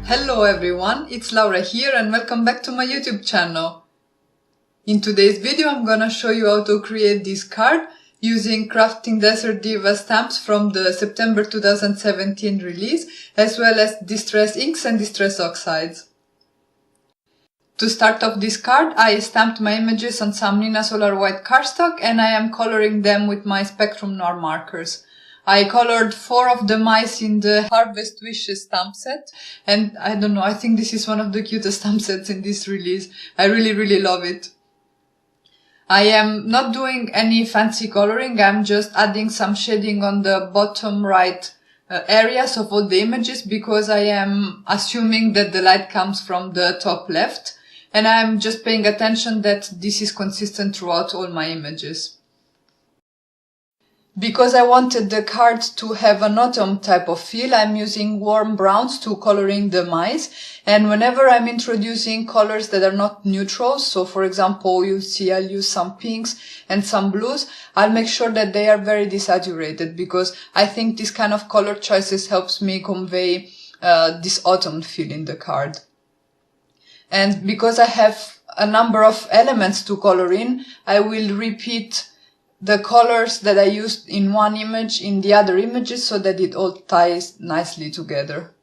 Hello everyone, it's Laura here and welcome back to my YouTube channel. In today's video I'm gonna show you how to create this card using Craftin Desert Divas stamps from the September 2017 release, as well as Distress Inks and Distress Oxides. To start off this card, I stamped my images on some Nina Solar White cardstock and I am coloring them with my Spectrum Noir markers. I colored 4 of the mice in the Harvest Wishes stamp set, and I don't know, I think this is one of the cutest stamp sets in this release. I really love it. I am not doing any fancy coloring, I'm just adding some shading on the bottom right areas of all the images because I am assuming that the light comes from the top left, and I'm just paying attention that this is consistent throughout all my images. Because I wanted the card to have an autumn type of feel, I'm using warm browns to coloring the mice, and whenever I'm introducing colors that are not neutrals, so for example you see I'll use some pinks and some blues, I'll make sure that they are very desaturated because I think this kind of color choices helps me convey this autumn feel in the card. And because I have a number of elements to color in, I will repeat the colors that I used in one image in the other images so that it all ties nicely together.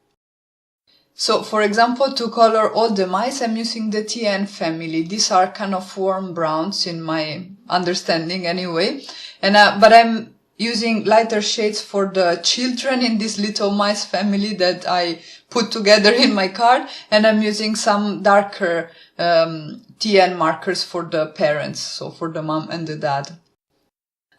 So for example, to color all the mice, I'm using the TN family. These are kind of warm browns in my understanding anyway. But I'm using lighter shades for the children in this little mice family that I put together in my card. And I'm using some darker TN markers for the parents, so for the mom and the dad.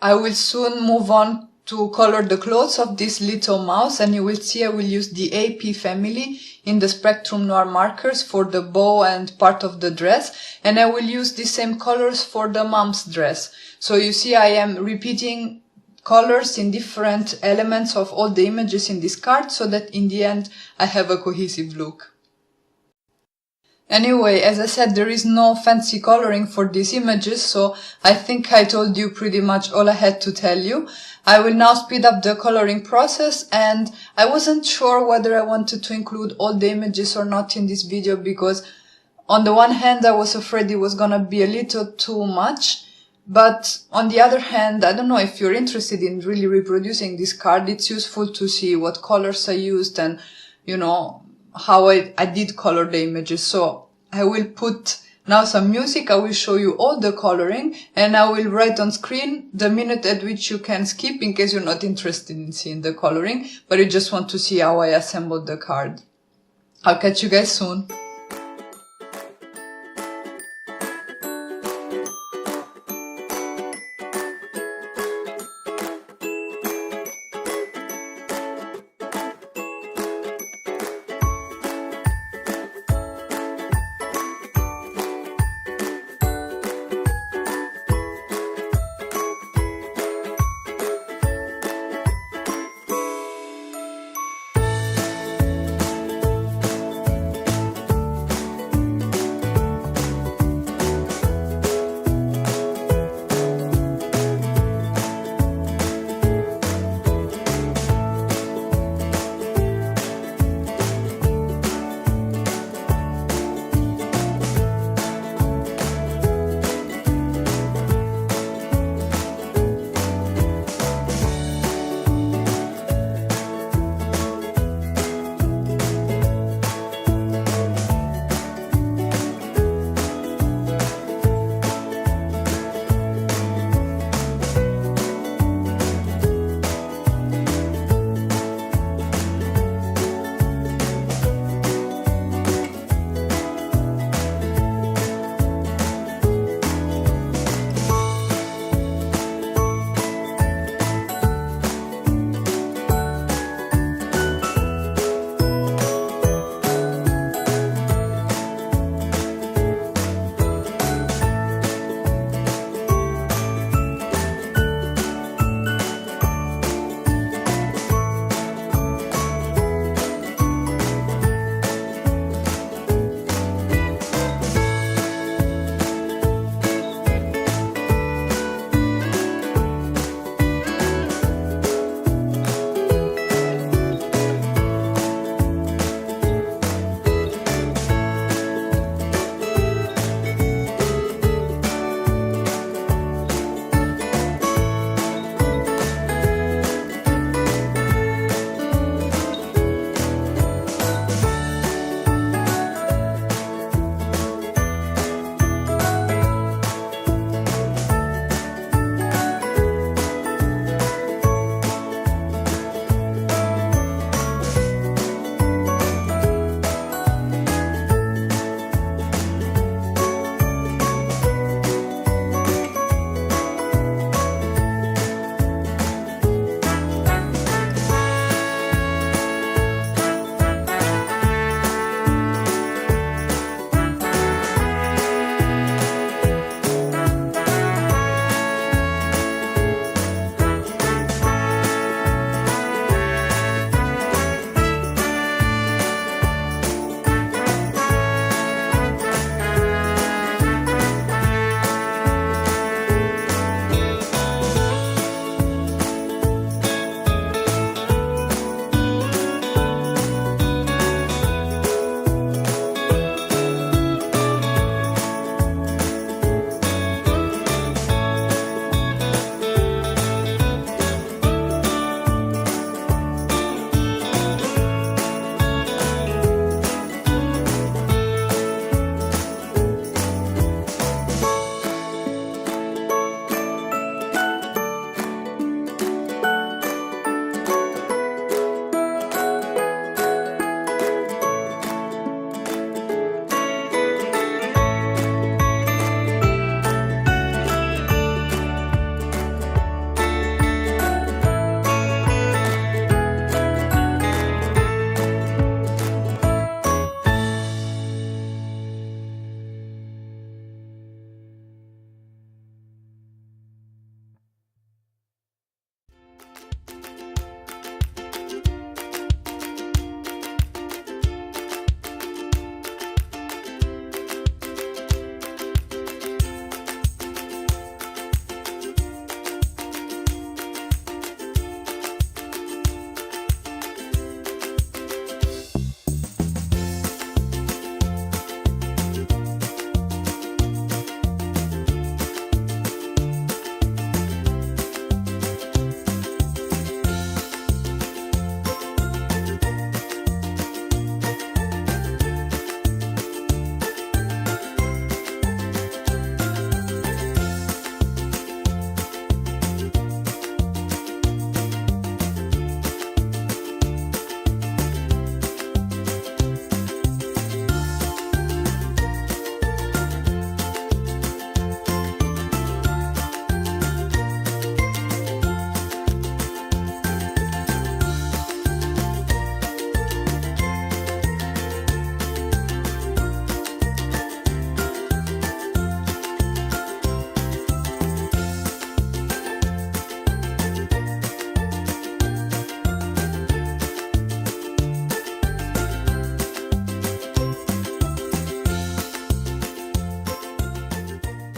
I will soon move on to color the clothes of this little mouse, and you will see I will use the AP family in the Spectrum Noir markers for the bow and part of the dress, and I will use the same colors for the mom's dress. So you see I am repeating colors in different elements of all the images in this card so that in the end I have a cohesive look. Anyway, as I said, there is no fancy coloring for these images, so I think I told you pretty much all I had to tell you. I will now speed up the coloring process, and I wasn't sure whether I wanted to include all the images or not in this video because on the one hand I was afraid it was gonna be a little too much, but on the other hand, I don't know, if you're interested in really reproducing this card, it's useful to see what colors I used and, you know, how I did color the images. So I will put now some music, I will show you all the coloring, and I will write on screen the minute at which you can skip in case you're not interested in seeing the coloring, but you just want to see how I assembled the card. I'll catch you guys soon.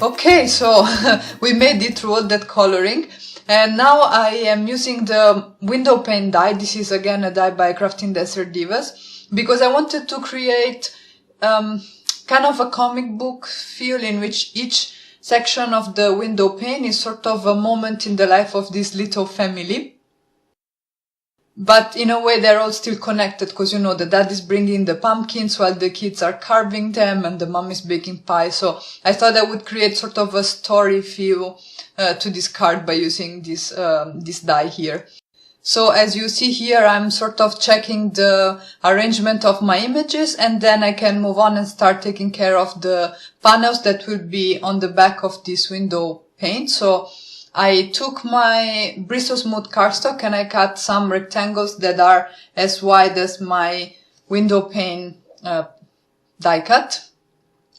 Okay, so we made it through all that coloring, and now I am using the window pane die. This is again a die by Craftin Desert Divas, because I wanted to create kind of a comic book feel in which each section of the window pane is sort of a moment in the life of this little family. But in a way they're all still connected, because you know the dad is bringing the pumpkins while the kids are carving them and the mom is baking pie. So I thought I would create sort of a story feel to this card by using this die here. So as you see here, I'm sort of checking the arrangement of my images, and then I can move on and start taking care of the panels that will be on the back of this window pane. So I took my Bristle Smooth cardstock and I cut some rectangles that are as wide as my window pane die cut.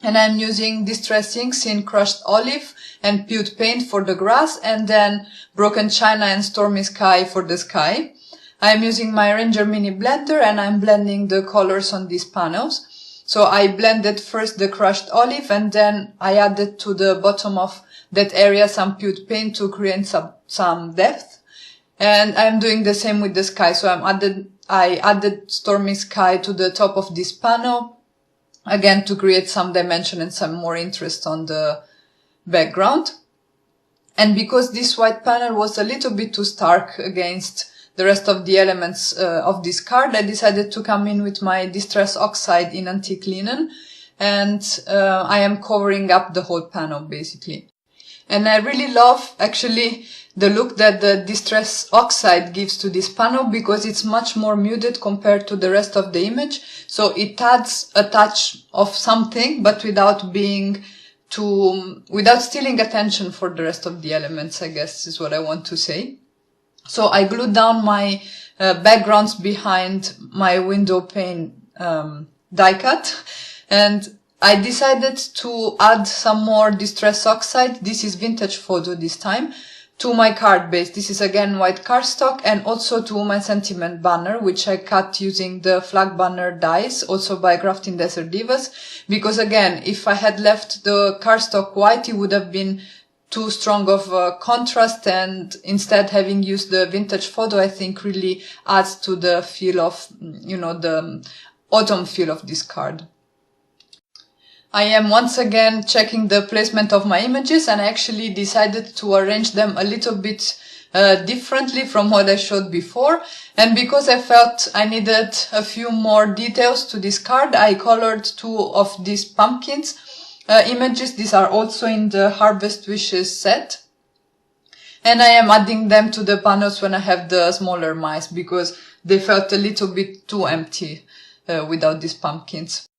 And I'm using Distress Inks in Crushed Olive and Pewed Paint for the grass, and then Broken China and Stormy Sky for the sky. I'm using my Ranger Mini Blender and I'm blending the colors on these panels. So I blended first the Crushed Olive, and then I added to the bottom of that area some Pewed Paint to create some depth. And I'm doing the same with the sky. So I added Stormy Sky to the top of this panel, again to create some dimension and some more interest on the background. And because this white panel was a little bit too stark against the rest of the elements of this card, I decided to come in with my Distress Oxide in Antique Linen, and I am covering up the whole panel basically. And I really love actually the look that the Distress Oxide gives to this panel, because it's much more muted compared to the rest of the image. So it adds a touch of something, but without stealing attention for the rest of the elements, I guess is what I want to say. So I glued down my backgrounds behind my window pane die cut, and I decided to add some more Distress Oxide. This is Vintage Photo this time, to my card base. This is again white cardstock, and also to my sentiment banner, which I cut using the flag banner dies, also by Craftin Desert Divas, because again, if I had left the cardstock white, it would have been too strong of a contrast, and instead having used the Vintage Photo, I think really adds to the feel of, you know, the autumn feel of this card. I am once again checking the placement of my images, and I actually decided to arrange them a little bit differently from what I showed before. And because I felt I needed a few more details to this card, I colored two of these pumpkins images. These are also in the Harvest Wishes set. And I am adding them to the panels when I have the smaller mice, because they felt a little bit too empty without these pumpkins.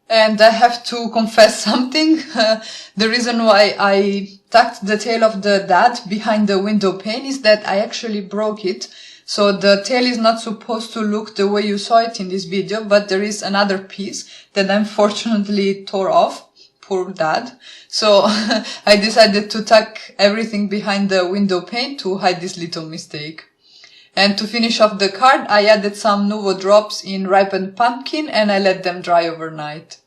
And I have to confess something. The reason why I tucked the tail of the dad behind the window pane is that I actually broke it. So the tail is not supposed to look the way you saw it in this video, but there is another piece that unfortunately tore off. Poor dad. So I decided to tuck everything behind the window pane to hide this little mistake. And to finish off the card, I added some Nuvo drops in ripened pumpkin, and I let them dry overnight.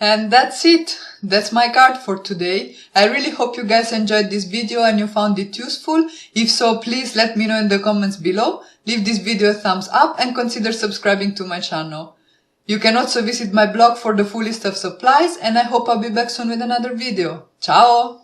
And that's it. That's my card for today. I really hope you guys enjoyed this video and you found it useful. If so, please let me know in the comments below. Leave this video a thumbs up and consider subscribing to my channel. You can also visit my blog for the full list of supplies, and I hope I'll be back soon with another video. Ciao!